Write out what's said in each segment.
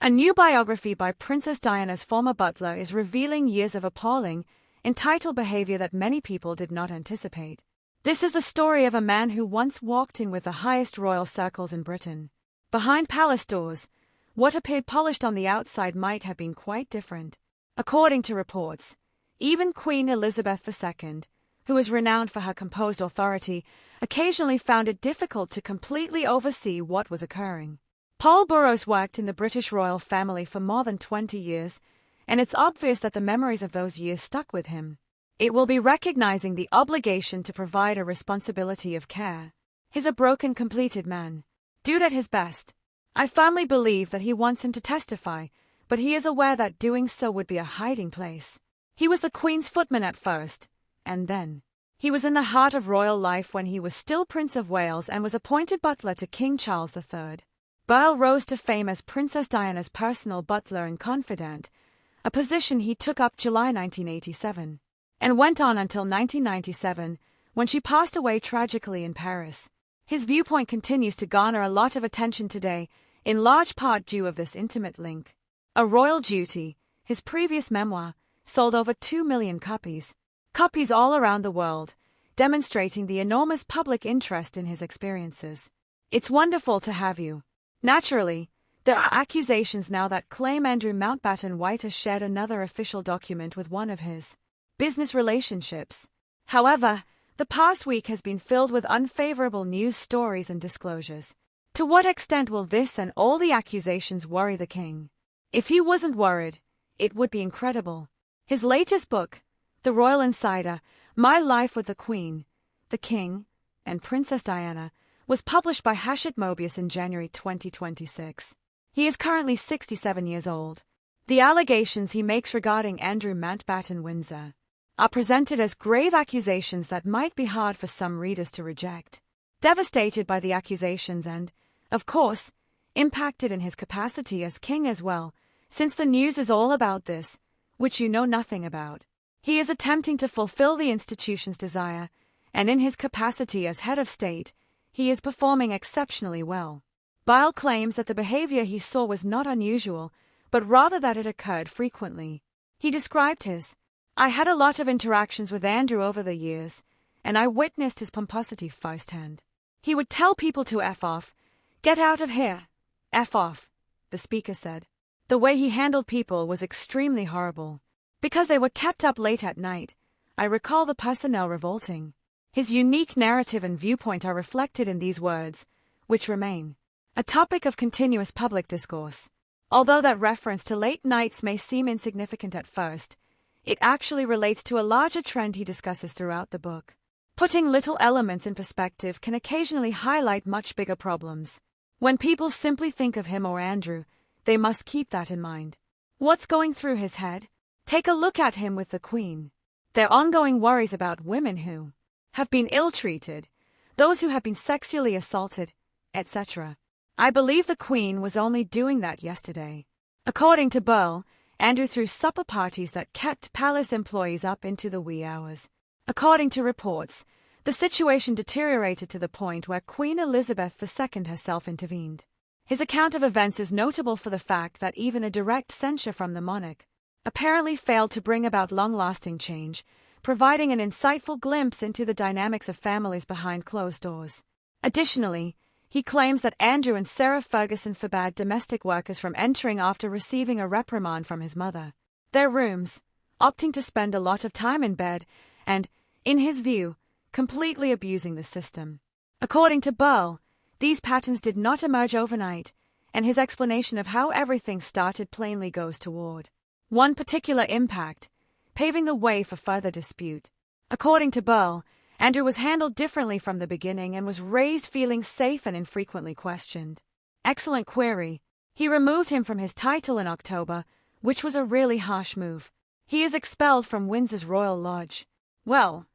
A new biography by Princess Diana's former butler is revealing years of appalling, entitled behavior that many people did not anticipate. This is the story of a man who once walked in with the highest royal circles in Britain. Behind palace doors, what appeared polished on the outside might have been quite different. According to reports, even Queen Elizabeth II, who is renowned for her composed authority, occasionally found it difficult to completely oversee what was occurring. Paul Burroughs worked in the British royal family for more than 20 years, and it's obvious that the memories of those years stuck with him. It will be recognizing the obligation to provide a responsibility of care. He's a broken, completed man. Dude at his best. I firmly believe that he wants him to testify, but he is aware that doing so would be a hiding place. He was the Queen's footman at first, and then he was in the heart of royal life when he was still Prince of Wales and was appointed butler to King Charles III. Burl rose to fame as Princess Diana's personal butler and confidant, a position he took up July 1987, and went on until 1997, when she passed away tragically in Paris. His viewpoint continues to garner a lot of attention today, in large part due to this intimate link. A Royal Duty, his previous memoir, sold over 2 million copies all around the world, demonstrating the enormous public interest in his experiences. It's wonderful to have you. Naturally, there are accusations now that claim Andrew Mountbatten White has shared another official document with one of his business relationships. However, the past week has been filled with unfavorable news stories and disclosures. To what extent will this and all the accusations worry the king? If he wasn't worried, it would be incredible. His latest book, The Royal Insider, My Life with the Queen, the King, and Princess Diana, was published by Hachette Mobius in January 2026. He is currently 67 years old. The allegations he makes regarding Andrew Mountbatten Windsor are presented as grave accusations that might be hard for some readers to reject. Devastated by the accusations and, of course, impacted in his capacity as king as well, since the news is all about this, which you know nothing about. He is attempting to fulfill the institution's desire, and in his capacity as head of state, he is performing exceptionally well. Bile claims that the behavior he saw was not unusual, but rather that it occurred frequently. He described I had a lot of interactions with Andrew over the years, and I witnessed his pomposity firsthand. He would tell people to F off. Get out of here. F off, the speaker said. The way he handled people was extremely horrible. Because they were kept up late at night, I recall the personnel revolting. His unique narrative and viewpoint are reflected in these words, which remain a topic of continuous public discourse. Although that reference to late nights may seem insignificant at first, it actually relates to a larger trend he discusses throughout the book. Putting little elements in perspective can occasionally highlight much bigger problems. When people simply think of him or Andrew, they must keep that in mind. What's going through his head? Take a look at him with the Queen. Their ongoing worries about women who have been ill-treated, those who have been sexually assaulted, etc. I believe the Queen was only doing that yesterday. According to Burl, Andrew threw supper parties that kept palace employees up into the wee hours. According to reports, the situation deteriorated to the point where Queen Elizabeth II herself intervened. His account of events is notable for the fact that even a direct censure from the monarch apparently failed to bring about long-lasting change, providing an insightful glimpse into the dynamics of families behind closed doors. Additionally, he claims that Andrew and Sarah Ferguson forbade domestic workers from entering after receiving a reprimand from his mother. Their rooms, opting to spend a lot of time in bed, and, in his view, completely abusing the system. According to Burl, these patterns did not emerge overnight, and his explanation of how everything started plainly goes toward one particular impact, paving the way for further dispute. According to Burl, Andrew was handled differently from the beginning and was raised feeling safe and infrequently questioned. Excellent query. He removed him from his title in October, which was a really harsh move. He is expelled from Windsor's Royal Lodge. Well,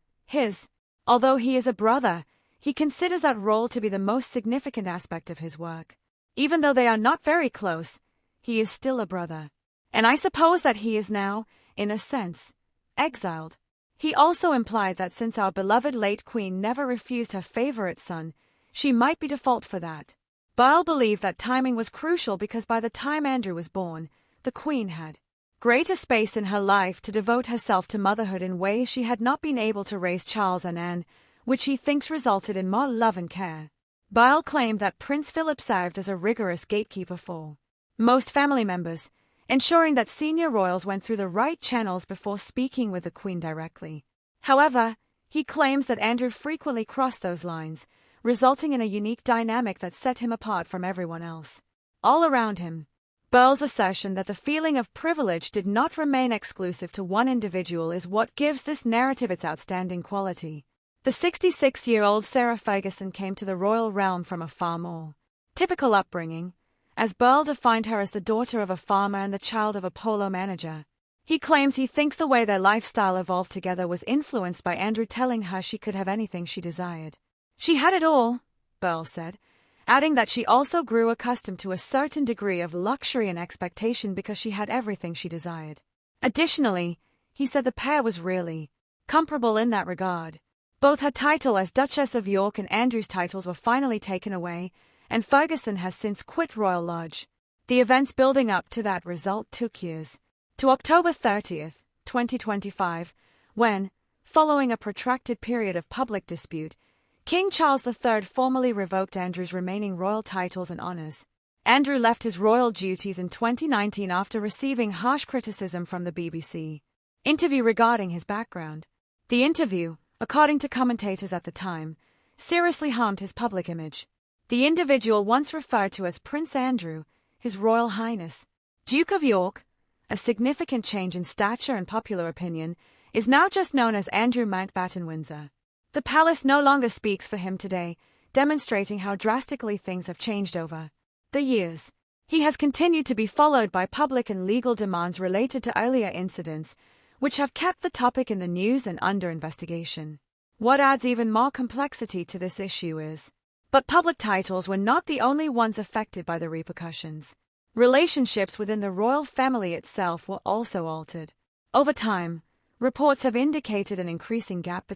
although he is a brother, he considers that role to be the most significant aspect of his work. Even though they are not very close, he is still a brother. And I suppose that he is now, in a sense, exiled. He also implied that since our beloved late Queen never refused her favorite son, she might be default for that. Belle believed that timing was crucial because by the time Andrew was born, the Queen had greater space in her life to devote herself to motherhood in ways she had not been able to raise Charles and Anne, which he thinks resulted in more love and care. Belle claimed that Prince Philip served as a rigorous gatekeeper for most family members, ensuring that senior royals went through the right channels before speaking with the Queen directly. However, he claims that Andrew frequently crossed those lines, resulting in a unique dynamic that set him apart from everyone else all around him. Belle's assertion that the feeling of privilege did not remain exclusive to one individual is what gives this narrative its outstanding quality. The 66-year-old Sarah Ferguson came to the royal realm from a far more typical upbringing, as Belle defined her as the daughter of a farmer and the child of a polo manager. He claims he thinks the way their lifestyle evolved together was influenced by Andrew telling her she could have anything she desired. She had it all, Belle said, adding that she also grew accustomed to a certain degree of luxury and expectation because she had everything she desired. Additionally, he said the pair was really comparable in that regard. Both her title as Duchess of York and Andrew's titles were finally taken away, and Ferguson has since quit Royal Lodge. The events building up to that result took years, to October 30, 2025, when, following a protracted period of public dispute, King Charles III formally revoked Andrew's remaining royal titles and honors. Andrew left his royal duties in 2019 after receiving harsh criticism from the BBC interview regarding his background. The interview, according to commentators at the time, seriously harmed his public image. The individual once referred to as Prince Andrew, His Royal Highness, Duke of York, a significant change in stature and popular opinion, is now just known as Andrew Mountbatten Windsor. The palace no longer speaks for him today, demonstrating how drastically things have changed over the years. He has continued to be followed by public and legal demands related to earlier incidents, which have kept the topic in the news and under investigation. What adds even more complexity to this issue is, but public titles were not the only ones affected by the repercussions. Relationships within the royal family itself were also altered. Over time, reports have indicated an increasing gap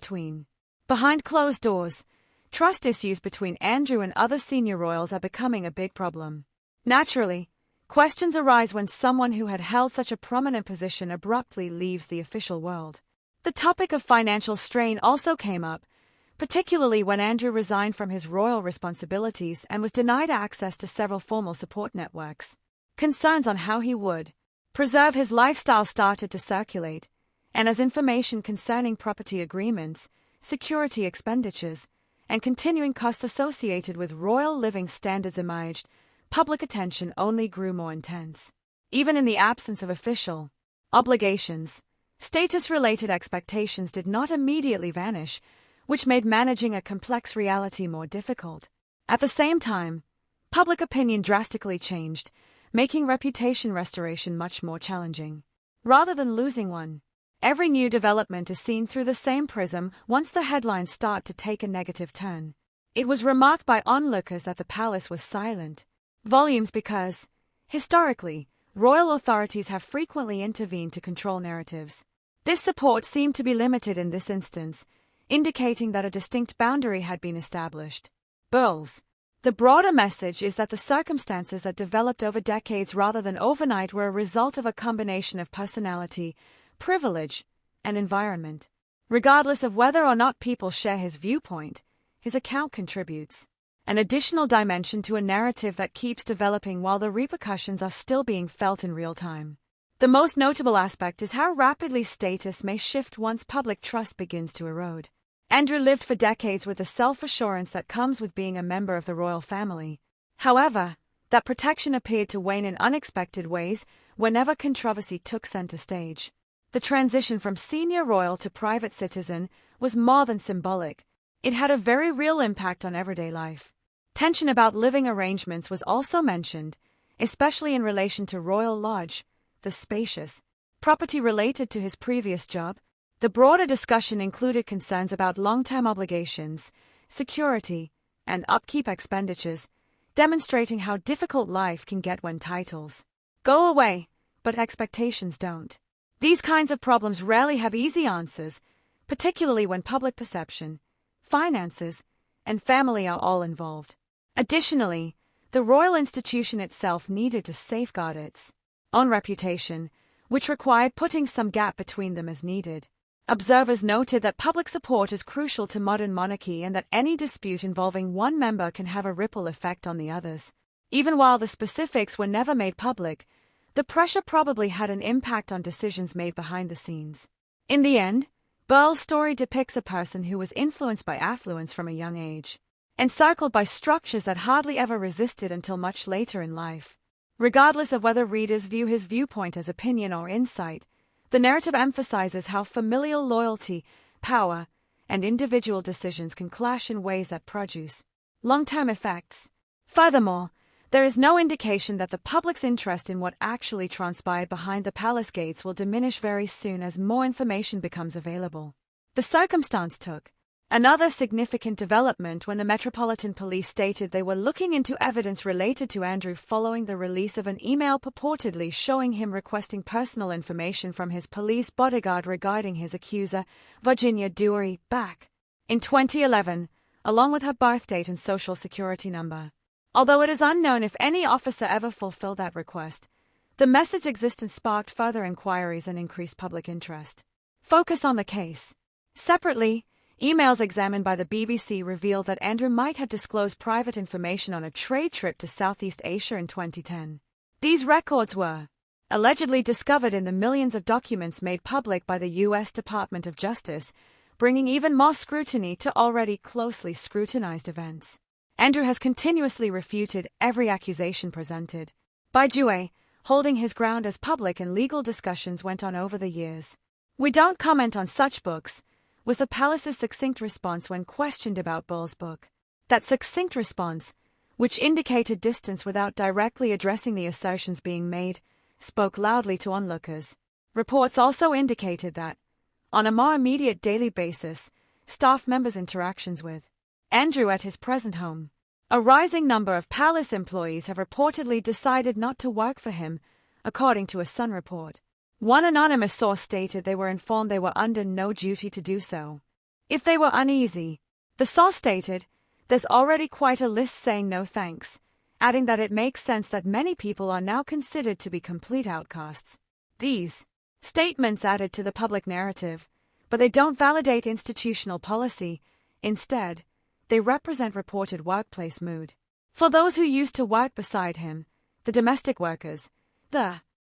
behind closed doors. Trust issues between Andrew and other senior royals are becoming a big problem. Naturally, questions arise when someone who had held such a prominent position abruptly leaves the official world. The topic of financial strain also came up, particularly when Andrew resigned from his royal responsibilities and was denied access to several formal support networks. Concerns on how he would preserve his lifestyle started to circulate, and as information concerning property agreements, security expenditures, and continuing costs associated with royal living standards emerged, public attention only grew more intense. Even in the absence of official obligations, status-related expectations did not immediately vanish, which made managing a complex reality more difficult. At the same time, public opinion drastically changed, making reputation restoration much more challenging. Rather than losing one, every new development is seen through the same prism once the headlines start to take a negative turn. It was remarked by onlookers that the palace was silent volumes because, historically, royal authorities have frequently intervened to control narratives. This support seemed to be limited in this instance, indicating that a distinct boundary had been established. Burles. The broader message is that the circumstances that developed over decades rather than overnight were a result of a combination of personality, privilege, and environment. Regardless of whether or not people share his viewpoint, his account contributes an additional dimension to a narrative that keeps developing while the repercussions are still being felt in real time. The most notable aspect is how rapidly status may shift once public trust begins to erode. Andrew lived for decades with the self-assurance that comes with being a member of the royal family. However, that protection appeared to wane in unexpected ways whenever controversy took center stage. The transition from senior royal to private citizen was more than symbolic. It had a very real impact on everyday life. Tension about living arrangements was also mentioned, especially in relation to Royal Lodge, the spacious property related to his previous job. The broader discussion included concerns about long-term obligations, security, and upkeep expenditures, demonstrating how difficult life can get when titles go away, but expectations don't. These kinds of problems rarely have easy answers, particularly when public perception, finances, and family are all involved. Additionally, the royal institution itself needed to safeguard its own reputation, which required putting some gap between them as needed. Observers noted that public support is crucial to modern monarchy and that any dispute involving one member can have a ripple effect on the others. Even while the specifics were never made public, the pressure probably had an impact on decisions made behind the scenes. In the end, Burrell's story depicts a person who was influenced by affluence from a young age, encircled by structures that hardly ever resisted until much later in life. Regardless of whether readers view his viewpoint as opinion or insight, the narrative emphasizes how familial loyalty, power, and individual decisions can clash in ways that produce long-term effects. Furthermore, there is no indication that the public's interest in what actually transpired behind the palace gates will diminish very soon as more information becomes available. The circumstance took another significant development when the Metropolitan Police stated they were looking into evidence related to Andrew following the release of an email purportedly showing him requesting personal information from his police bodyguard regarding his accuser, Virginia Dewey, back in 2011, along with her birth date and social security number. Although it is unknown if any officer ever fulfilled that request, the message's existence sparked further inquiries and increased public interest. Focus on the case. Separately, emails examined by the BBC revealed that Andrew might have disclosed private information on a trade trip to Southeast Asia in 2010. These records were allegedly discovered in the millions of documents made public by the U.S. Department of Justice, bringing even more scrutiny to already closely scrutinized events. Andrew has continuously refuted every accusation presented by Dewey, holding his ground as public and legal discussions went on over the years. "We don't comment on such books," was the palace's succinct response when questioned about Burrell's book. That succinct response, which indicated distance without directly addressing the assertions being made, spoke loudly to onlookers. Reports also indicated that, on a more immediate daily basis, staff members' interactions with Andrew at his present home. A rising number of palace employees have reportedly decided not to work for him, according to a Sun report. One anonymous source stated they were informed they were under no duty to do so if they were uneasy. The source stated, "There's already quite a list saying no thanks," adding that it makes sense that many people are now considered to be complete outcasts. These statements added to the public narrative, but they don't validate institutional policy. Instead, they represent reported workplace mood. For those who used to work beside him, the domestic workers,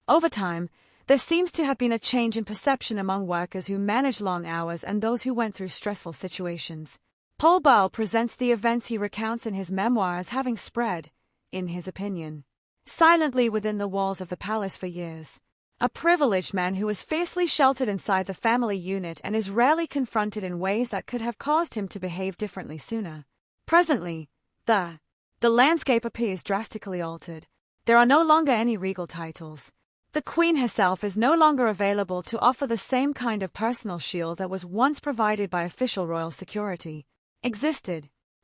over time, there seems to have been a change in perception among workers who manage long hours and those who went through stressful situations. Paul Burrell presents the events he recounts in his memoir as having spread, in his opinion, silently within the walls of the palace for years. A privileged man who is fiercely sheltered inside the family unit and is rarely confronted in ways that could have caused him to behave differently sooner. Presently, the landscape appears drastically altered. There are no longer any regal titles. The Queen herself is no longer available to offer the same kind of personal shield that was once provided by official royal security.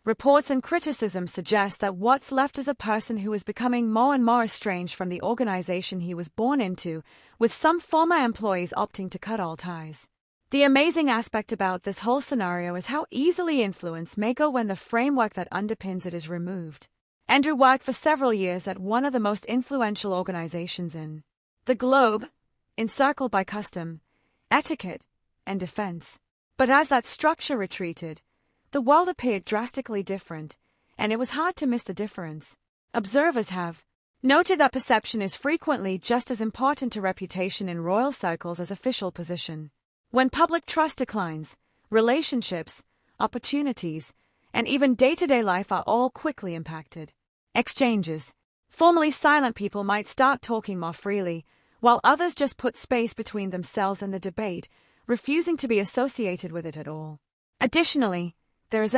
Reports and criticism suggest that what's left is a person who is becoming more and more estranged from the organization he was born into, with some former employees opting to cut all ties. The amazing aspect about this whole scenario is how easily influence may go when the framework that underpins it is removed. Andrew worked for several years at one of the most influential organizations in the globe, encircled by custom, etiquette, and defense. But as that structure retreated, the world appeared drastically different, and it was hard to miss the difference. Observers have noted that perception is frequently just as important to reputation in royal circles as official position. When public trust declines, relationships, opportunities, and even day-to-day life are all quickly impacted. Exchanges. Formerly silent people might start talking more freely, while others just put space between themselves and the debate, refusing to be associated with it at all. Additionally, there is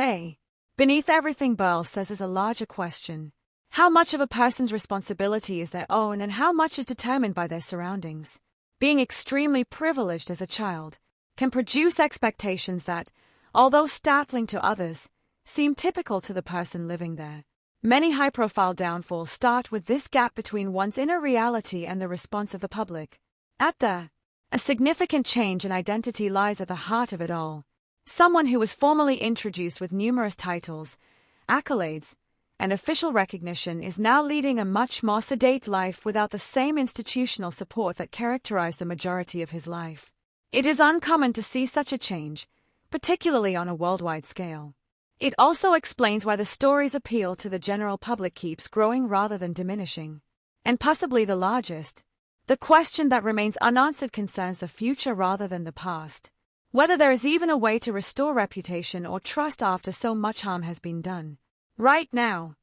beneath everything Burrell says is a larger question. How much of a person's responsibility is their own and how much is determined by their surroundings? Being extremely privileged as a child can produce expectations that, although startling to others, seem typical to the person living there. Many high-profile downfalls start with this gap between one's inner reality and the response of the public. A significant change in identity lies at the heart of it all. Someone who was formally introduced with numerous titles, accolades, and official recognition is now leading a much more sedate life without the same institutional support that characterized the majority of his life. It is uncommon to see such a change, particularly on a worldwide scale. It also explains why the story's appeal to the general public keeps growing rather than diminishing. And possibly the largest, the question that remains unanswered concerns the future rather than the past. Whether there is even a way to restore reputation or trust after so much harm has been done. Right now,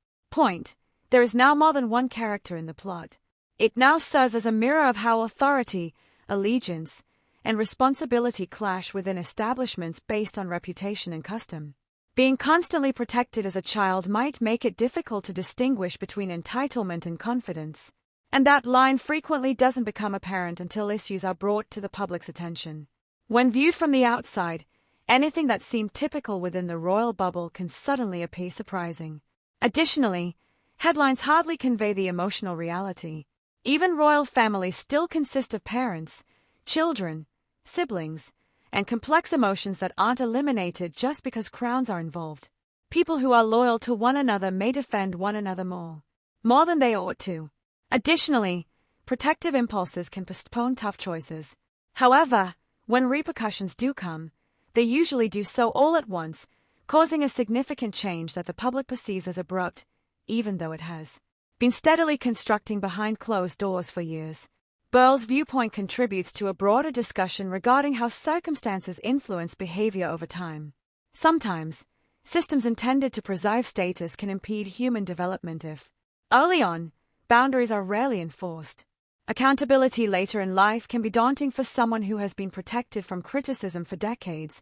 there is now more than one character in the plot. It now serves as a mirror of how authority, allegiance, and responsibility clash within establishments based on reputation and custom. Being constantly protected as a child might make it difficult to distinguish between entitlement and confidence, and that line frequently doesn't become apparent until issues are brought to the public's attention. When viewed from the outside, anything that seemed typical within the royal bubble can suddenly appear surprising. Additionally, headlines hardly convey the emotional reality. Even royal families still consist of parents, children, siblings, and complex emotions that aren't eliminated just because crowns are involved. People who are loyal to one another may defend one another more than they ought to. Additionally, protective impulses can postpone tough choices. However, when repercussions do come, they usually do so all at once, causing a significant change that the public perceives as abrupt, even though it has been steadily constructing behind closed doors for years. Burl's viewpoint contributes to a broader discussion regarding how circumstances influence behavior over time. Sometimes, systems intended to preserve status can impede human development if, early on, boundaries are rarely enforced. Accountability later in life can be daunting for someone who has been protected from criticism for decades,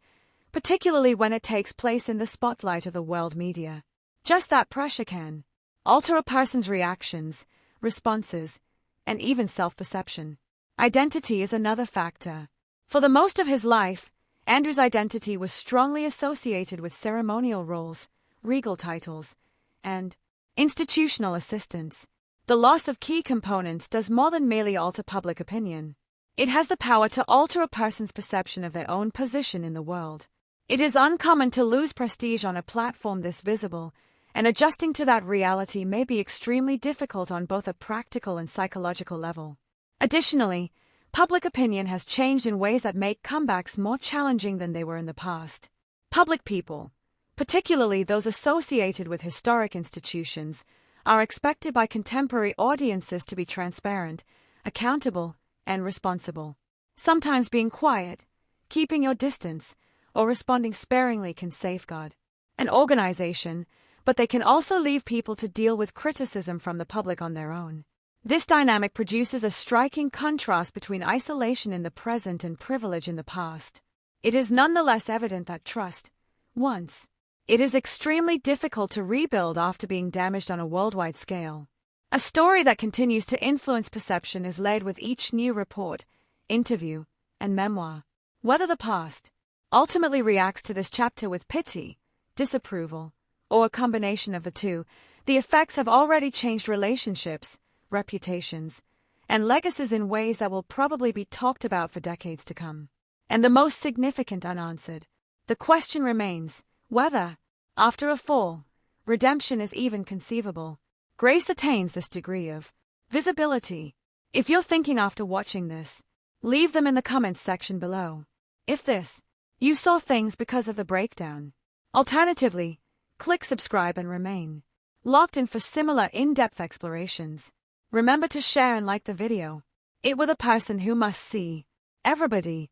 particularly when it takes place in the spotlight of the world media. Just that pressure can alter a person's reactions, responses, and even self-perception. Identity is another factor. For the most of his life, Andrew's identity was strongly associated with ceremonial roles, regal titles, and institutional assistance. The loss of key components does more than merely alter public opinion. It has the power to alter a person's perception of their own position in the world. It is uncommon to lose prestige on a platform this visible, and adjusting to that reality may be extremely difficult on both a practical and psychological level. Additionally, public opinion has changed in ways that make comebacks more challenging than they were in the past. Public people, particularly those associated with historic institutions, are expected by contemporary audiences to be transparent, accountable, and responsible. Sometimes being quiet, keeping your distance, or responding sparingly can safeguard an organization, but they can also leave people to deal with criticism from the public on their own. This dynamic produces a striking contrast between isolation in the present and privilege in the past. It is nonetheless evident that trust, once, it is extremely difficult to rebuild after being damaged on a worldwide scale. A story that continues to influence perception is laid with each new report, interview, and memoir. Whether the past ultimately reacts to this chapter with pity, disapproval, or a combination of the two, the effects have already changed relationships, reputations, and legacies in ways that will probably be talked about for decades to come. And the most significant unanswered, the question remains whether, after a fall, redemption is even conceivable. Grace attains this degree of visibility. If you're thinking after watching this, leave them in the comments section below. If you saw things because of the breakdown. Alternatively, click subscribe and remain locked in for similar in-depth explorations. Remember to share and like the video. It with a person who must see everybody